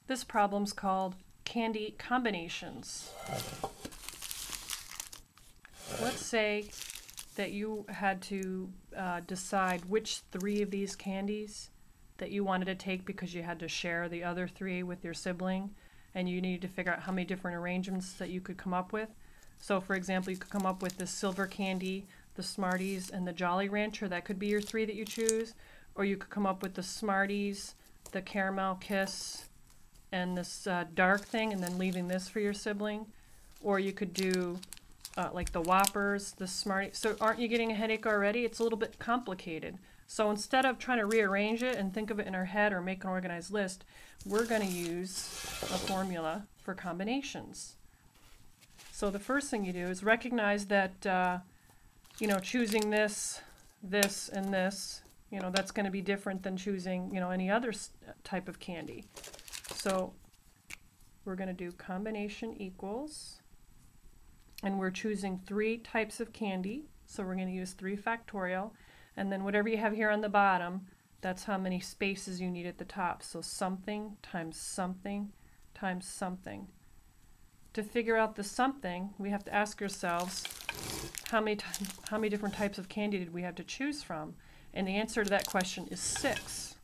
This problem's called candy combinations. Let's say that you had to decide which 3 of these candies that you wanted to take because you had to share the other 3 with your sibling, and you needed to figure out how many different arrangements that you could come up with. So for example, you could come up with the silver candy, the Smarties, and the Jolly Rancher. That could be your 3 that you choose. Or you could come up with the Smarties, the Caramel Kiss, and this dark thing, and then leaving this for your sibling. Or you could do like the Whoppers, the Smarties. So aren't you getting a headache already? It's a little bit complicated. So instead of trying to rearrange it and think of it in our head or make an organized list, we're going to use a formula for combinations. So the first thing you do is recognize that choosing this, this, and this, that's going to be different than choosing any other type of candy. So we're going to do combination equals, and we're choosing 3 types of candy, so we're going to use 3 factorial, and then whatever you have here on the bottom, that's how many spaces you need at the top. So something times something times something. To figure out the something, we have to ask ourselves, how many different types of candy did we have to choose from? And the answer to that question is 6.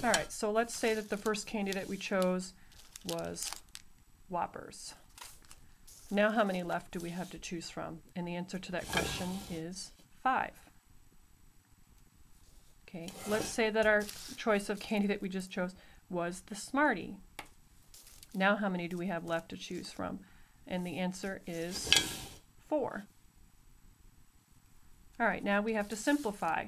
All right, so let's say that the first candy that we chose was Whoppers. Now how many left do we have to choose from? And the answer to that question is 5. Okay, let's say that our choice of candy that we just chose was the Smartie. Now how many do we have left to choose from? And the answer is 4. All right, now we have to simplify.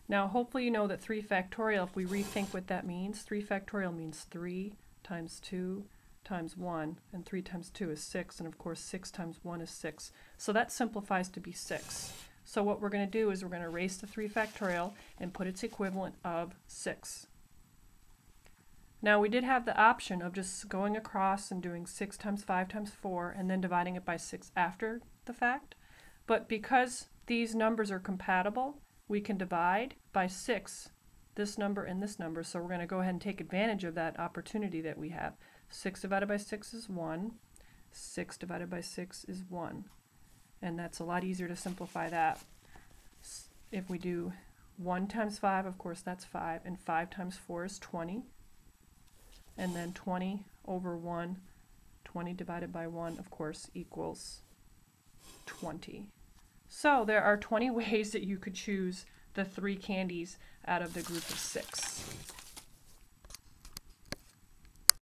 Now hopefully you know that 3 factorial, if we rethink what that means, 3 factorial means 3 times 2 times 1, and 3 times 2 is 6, and of course 6 times 1 is 6. So that simplifies to be 6. So what we're going to do is we're going to erase the 3 factorial and put its equivalent of 6. Now we did have the option of just going across and doing 6 times 5 times 4 and then dividing it by 6 after the fact, but because these numbers are compatible, we can divide by 6 this number and this number, so we're going to go ahead and take advantage of that opportunity that we have. 6 divided by 6 is 1. 6 divided by 6 is 1. And that's a lot easier to simplify that. If we do 1 times 5, of course that's 5, and 5 times 4 is 20. And then 20 over 1, 20 divided by 1, of course, equals 20. So there are 20 ways that you could choose the 3 candies out of the group of 6.